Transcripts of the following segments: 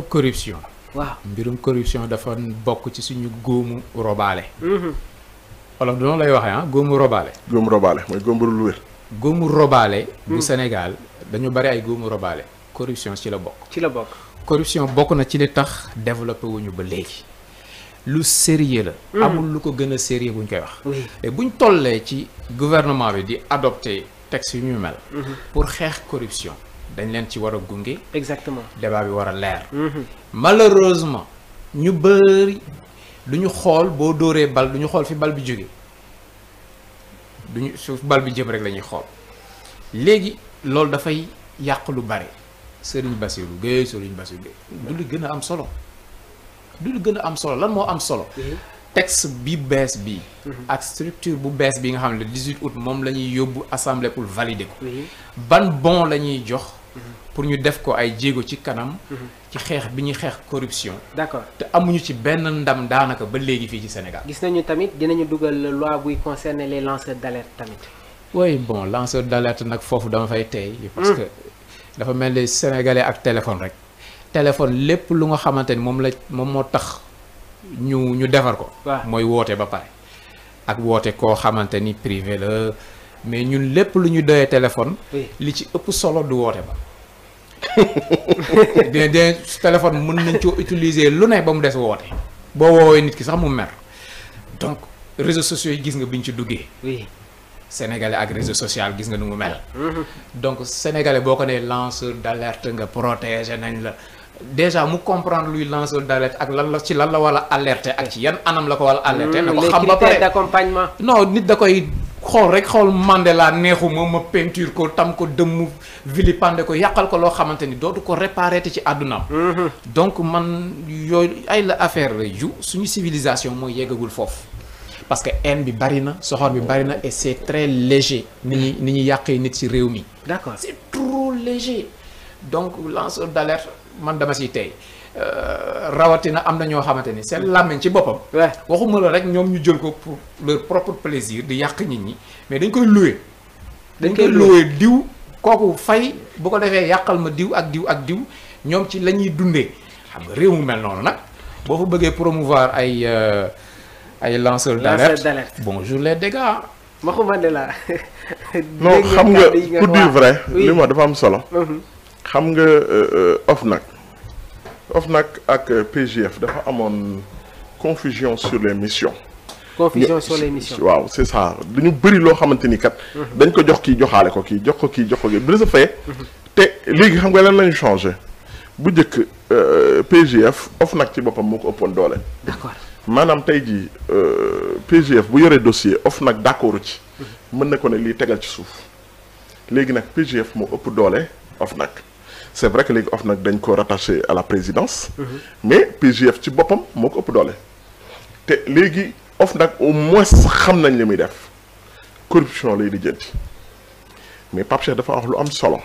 corruption. waaw mbirum corruption dafa bokk ci suñu góomu robaale. wolof doon lay waxee ah góomu robaale. góomu robaale mooy góomu lu wér. góomu robaale. bu Sénégal dañu bari ay góomu robaale. corruption ci la bokk. ci la bokk. corruption bokk na ci li tax développé wuñu ba léegi. lu sérieux la. amul lu ko gën a sérieux buñ koy wax. oui te buñ tollee ci gouvernement bi di adopté texte yu ñu mel. pour xeex corruption. dañ leen ci war a gunge. exactement débat bi war a leer. malheureusement ñu bëri du ñu xool boo dóoree bal du ñu xool fi bal bi jóge duñu su bal bi jëm rek la ñuy xool léegi loolu dafay yàq lu bari Serigne Bassirou Gueye du li gën a am solo du li gën a am solo lan moo am solo. texte bi bees bi ak structure bu bees bi nga xam ne le 18 août moom la ñuy yóbbu assemblée pour valider ko. ban bon la ñuy jox. pour ñu def ko ay jéego ci kanam. ci xeex bi ñuy xeex corruption. d'accord te amuñu ci benn ndam daanaka ba léegi fii ci Sénégal. gis nañu tamit dinañu dugal loi buy concerner les lanceurs d'alerte tamit. oui bon lanceur d'alerte nag foofu dama fay tey. parce que dafa mel ni sénégalais ak téléphone rek. téléphone lépp lu nga xamante ni moom moo tax ñu defar ko. mooy woote ba pare. ak woote koo xamante ni privé la mais ñun lépp lu ñu doyee téléphone. li ci ëpp solo du woote ba. de téléphone mën nañ coo utiliser lu ne ba mu des woote. boo woowee nit ki sax mu mer donc réseaux sociaux yi gis nga biñ ci duggee. oui sénégalais ak réseau social gis nga nu mu mel. donc sénégalais boo ko nee lanceur d'alerte nga protéger nañ la. déjà mu comprendre luy lanceur d'alerte ak lan la wala alerter ak ci yan anam la ko wala alerter. na ko xam ba pare les critères d'accompagnement. non nit da koy xool Mandela neexu ma peinture ko tam ko dëmm vilipender ko yàqal ko loo xamante ni dootu ko réparer te ci àddunaam. donc man yooyu ay la affaire la yu suñu civilisation mooy yeggagul foofu. parce que haine bi bari na soxor bi bari na et c'est très léger. ni ñuy yàqee nit ci réew mi. d'accord c'est trop léger donc lanceur d'alerte. man dama siy tey rawatina am na ñoo xamante ni seen làmmiñ ci boppam. waxuma la rek ñoom ñu jël ko pour leur propre plaisir di yàq nit ñi mais dañ koy louer. dañ koy louer diw kooku fay bu ko defee yàqal ma diw ak diw ak diw ñoom ci la ñuy dundee xam nga réew mu mel noonu nag boo fa bëggee promouvoir ay lanceurs d'alerte bonjour les dégâts. waxuma de la. non xam nga pour dire vrai. li ma dafa am solo. xam nga OFNAC ak PJF dafa amoon confusion sur les missions. confusion sur les missions. waaw c'est ça dañu bëri loo xamante ni kat. dañ ko jox kii joxaale ko kii jox ko kii jox ko kii bu fait te léegi xam nga lan lañu changé bu njëkk PJF OFNAC ci boppam moo ko ëppoon doole. d'accord maanaam tey jii PJF bu yoree dossier OFNAC d'accord ci. mën na ko ne lii tegal ci suuf léegi nag PJF moo ëpp doole OFNAC. c'est vrai que léegi OFNAC dañ ko rattaché à la présidence. mais PJF ci boppam moo ko ëpp doole. te léegi OFNAC au moins xam nañ li muy def corruption lay lijjanti mais Pape Cheikh dafa wax lu am solo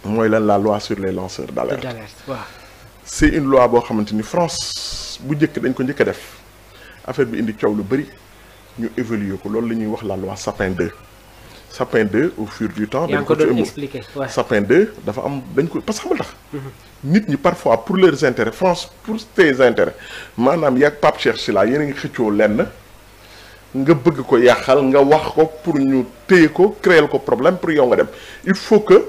mooy lan la loi sur les lanceurs d'alerte. waaw. c'est une loi boo xamante ni France bu njëkk dañ ko njëkk a def affaire bi indi coow lu bëri ñu évaluer ko loolu la ñuy wax la loi Sapin 2. Sapin 2 au fur du temps. dañ ko doon expliquer Sapin 2 dafa am dañ ko parce que xamul tax. nit ñi parfois pour leurs intérêts France pour tes intérêts maanaam yàgg Pape Cheikh Sylla yéen a ngi xëccoo lenn nga bëgg ko yàqal nga wax ko pour ñu téye ko créer ko problème pour yow nga dem il faut que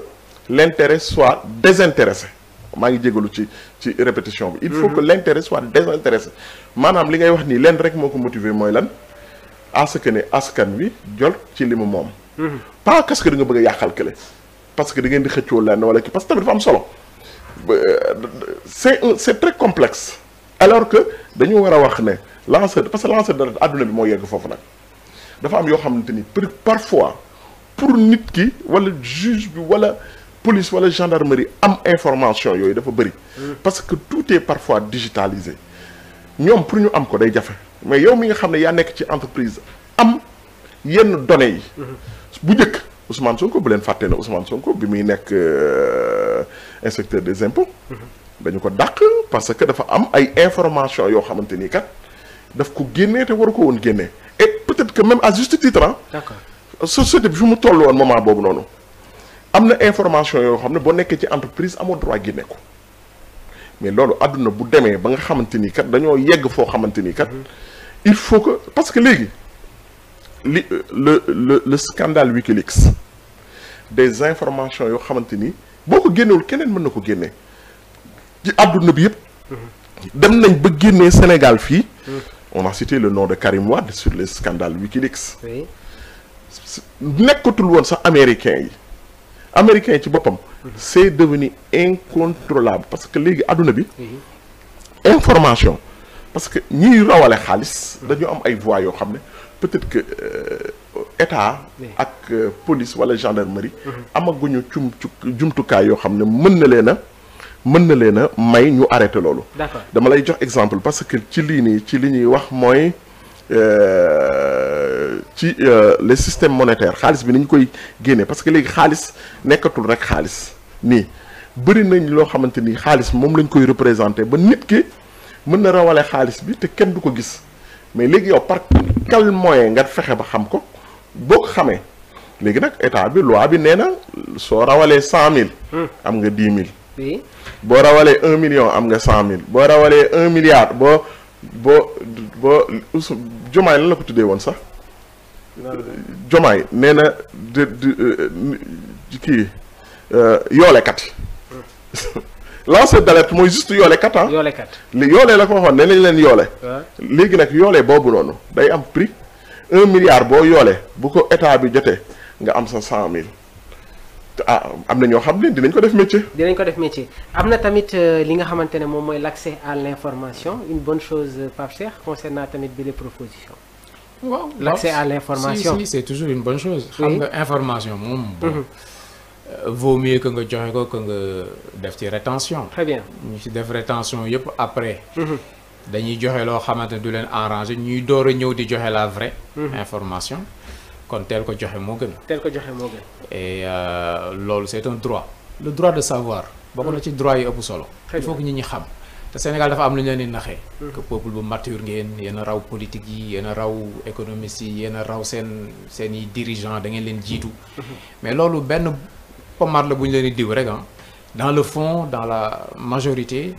l'intérêt soit désintéressé maa ngi jégalu ci répétition bi. il faut que l'intérêt soit désintéressé maanaam li ngay wax nii lenn rek moo ko motiver mooy lan à ce que ne askan wi jot ci li mu moom. pas parce que da nga bëgg a yàqal kële parce que da ngeen di xëccoo lenn wala kii parce que tamit dafa am solo c'est très complexe alors que dañu war a wax ne lanceur parce que lanceur d'alerte àdduna bi moo yegg foofu nag dafa am yoo xamante ni parfois pour nit ki wala juge bi wala police wala gendarmerie am information yooyu dafa bëri parce que tout est parfois digitalisé ñoom pour ñu am ko day jafe mais yow mi nga xam ne yaa nekk ci entreprise am yenn données yi bu njëkk Ousmane Sonko bu leen fàttee ne Ousmane Sonko bi muy nekk inspecteur des impôts dañu ko dàq parce que dafa am ay information yoo xamante ni kat daf ko génnee te waru ko woon génnee et peut-être que même à juste titre d'accord société bi fi mu toll woon moment boobu noonu am na information yoo xam ne boo nekkee ci entreprise amoo droit génne ko mais loolu àdduna bu demee ba nga xamante ni kat dañoo yegg foo xamante ni kat il faut que parce que léegi li le scandale Wikileaks des informations yoo xamante ni boo ko génnewul keneen mën na ko génne ci àdduna bi yëpp dem nañ ba génnee Sénégal fii on a cité le nom de Karim Wade sur les scandales Wikileaks nekkatul woon sax américains yi ci boppam c'est devenu incontrôlable parce que léegi àdduna bi information parce que ñiy rawale xaalis dañu am ay voies yoo xam ne peut-être que état ak police wala gendarmerie amaguñu jumtukaay yoo xam ne mën na leen a may ñu arrêté loolu. D'accord. Dama lay jox exemple parce que ci lii nii ci li ñuy wax mooy ci les systèmes monétaires xaalis bi ni ñu koy génne parce que léegi xaalis nekkatul rek xaalis nii bëri nañ loo xamante ni xaalis moom lañ koy représenté ba nit ki mën na rawale xaalis bi te kenn du ko gis mais léegi yow par quel moyen nga fexe ba xam ko boo ko xamee léegi nag état bi loi bi nee na soo rawalee 100 000. am nga 10 000. oui boo rawalee 1 million am nga 100 000 boo rawalee 1 milliard boo Jomaay lan la ko tuddee woon sax. Jomaay nee na kii yoolekat yi. lanceur d'alerte mooy juste yoolekat ah. yoolekat yoole la ko waxoon ne nañ leen yoole. léegi nag yoole boobu noonu day am prix 1 milliard boo yoole bu ko état bi jotee nga am sa 100 000. am na ñoo xam ne dinañ ko def métier. dinañ ko def métier am na tamit li nga xamante ne moom mooy l'accès à l'information une bonne chose Pape Cheikh concernant tamit bi les propositions. waaw l'accès à l'information si c'est toujours une bonne chose. xam nga information moom. vaut mieux que nga joxe ko que nga def ci rétention. très bien ñu ci def rétention yëpp après. dañuy joxe loo xamante ne du leen arranger ñuy door a ñëw di joxe la vraie. information. kon teel ko joxe moo gën. teel ko joxe moo gën. et loolu c'est un droit. le droit de savoir. bokk na ci droit yi ëpp solo. il faut que nit ñi xam. te Sénégal dafa am lu ñu leen di naxee. que peuple bu mature ngeen yéen a raw politique yi yéen a raw économistes yi yéen a raw seen i dirigeants da ngeen leen jiitu. mais loolu benn pommade la bu ñu leen di diw rek ah. dans le fond dans la majorité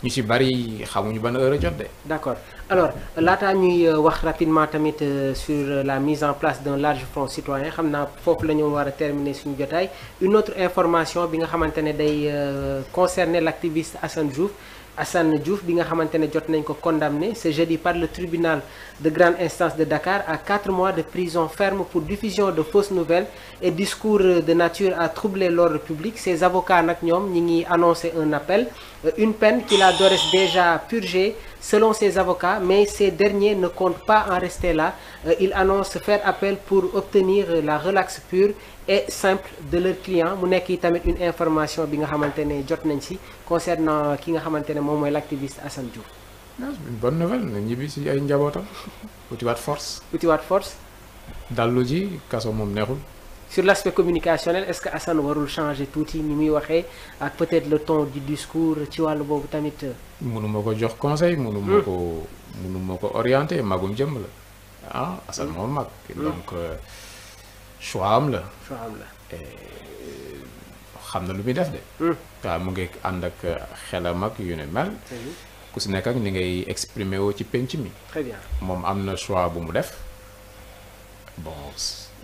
ñu ci bari xamuñu ban heure a jot de. d'accord alors laataa ñuy wax rapidement tamit sur la mise en place d'un large front citoyen xam naa foofu la ñu war a terminer suñu jotaay une autre information bi nga xamante ne day concerner l'activiste Assane Diouf bi nga xamante ne jot nañ ko condamné ce jeudi par le tribunal de grande instance de Dakar à 4 mois de prison ferme pour diffusion de fausses nouvelles et discours de nature à troubler l'ordre public. Ses avocats nag ñoom ñi ngi annoncé un appel une peine qu'il a d'ores déjà purgée selon ses avocats mais ces derniers ne comptent pas en rester là. Ils annoncent faire appel pour obtenir la relaxe pure et simple de leur client mu nekk tamit une information bi nga xamante ne jot nañ ci concernant ki nga xamante ne moom mooy l'activiste Assane Diouf. une bonne nouvelle na ñibbi ci ay njabootam utiwaat force. dallu ji kaso moom neexul. sur l'aspect communicationnel est-ce que Assane warul changer tuuti ni muy waxee ak peut-être le ton du discours ci wàllu boobu tamit. mënuma ko jox conseil mënuma ko orienter magum jëm la ah Assane moom mag. donc choix am la. xam na lu muy def de. waaw mu ngi ànd ak xelam ak yu ne mel. ku si nekk ak ni ngay exprimer woo ci penc mi. très bien moom am na choix bu mu def bon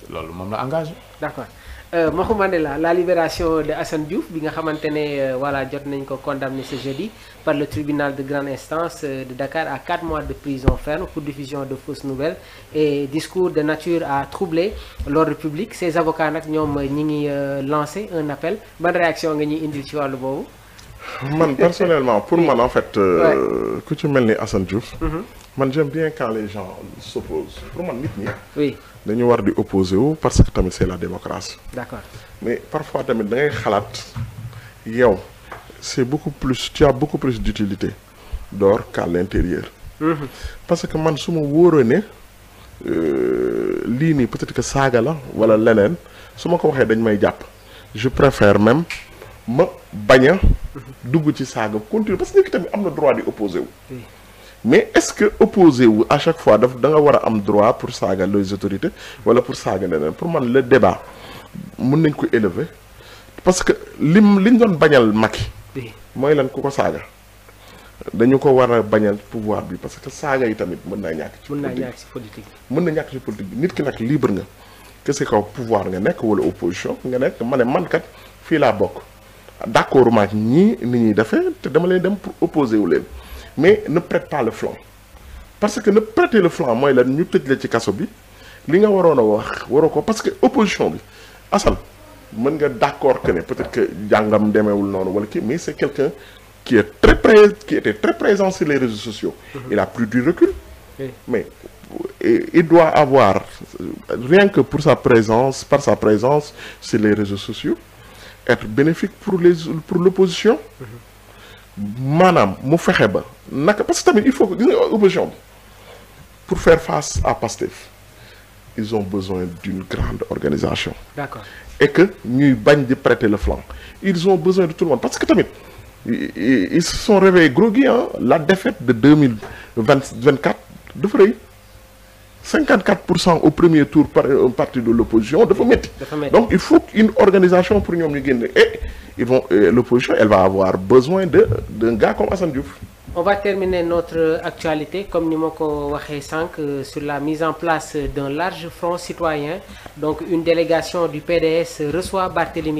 loolu moom la engagé. d'accord Mahou Mandela la libération de Assane Diouf bi nga xamante ne voilà jot nañ ko condamné ce jeudi par le tribunal de grande instance de Dakar à 4 mois de prison ferme pour diffusion de fausses nouvelles et discours de nature à troubler l'ordre public. Ses avocats nag ñoom ñi ngi lancé un appel ban réaction nga ñuy indil ci wàllu boobu. man personnellement pour man en fait ku ci mel ni Assane Diouf. man j'aime bien quand les gens s'opposent pour man nit ñi. oui dañu war di opposer wu parce que tamit c'est la démocratie. d'accord mais parfois tamit da ngay xalaat yow c'est beaucoup plus tu as beaucoup plus d'utilité dehors qu'à l'intérieur. parce que man su ma wóoree ne lii nii peut-être que saaga la wala leneen su ma ko waxee dañ may jàpp je préfère même ma bañ a dugg ci saaga continuer parce que nit ki tamit am na droit di opposer wu. mais est-ce que opposé wu à chaque fois da nga war a am droit pour saaga les autorités wala pour saaga leneen pour man le débat mën nañ ko élever parce que liñ doon bañal Macky mooy lan ku ko saaga dañu ko war a bañal pouvoir bi parce que saaga yi tamit mën naa ñàkk ci mën naa politique ñàkk ci politique mën na ñàkk ci politique bi nit ki nag libre nga que c'est kaw pouvoir nga nekk wala opposition nga nekk ma ne man kat fii laa bokk d'accord maak ñii ni ñuy defee te dama leen dem pour opposer wu leen mais ne prête pas le flanc parce que ne prêter le flanc mooy lan ñu tëj la ci kaso bi li nga waroon a wax waroo ko parce que opposition bi Assane mën nga d'accord que ne peut-être que jàngam demeewul noonu wala kii mais c'est quelqu'un qui était très présent sur les réseaux sociaux. Il a pris du recul. Oui. Mais il doit avoir, rien que pour sa présence, par sa présence sur les réseaux sociaux, être bénéfique pour l'opposition. Maanaam mu fexe ba naka parce que tamit il faut que gis nga opposition bi pour faire face à Pastef ils ont besoin d'une grande organisation. D'accord. Et que ñuy bañ di prêter le flanc ils ont besoin de tout le monde parce que tamit ils se sont réveillés groggy la défaite de 2024 dafa rëy 54% au premier tour par un parti de l'opposition dafa métti. Donc il faut une organisation pour ñoom ñu génn et l'opposition elle va avoir besoin d'un gars comme Assane Diouf. On va terminer notre actualité comme ni ma ko waxee sànq sur la mise en place d'un large front citoyen donc une délégation du PDS reçoit Barthélémy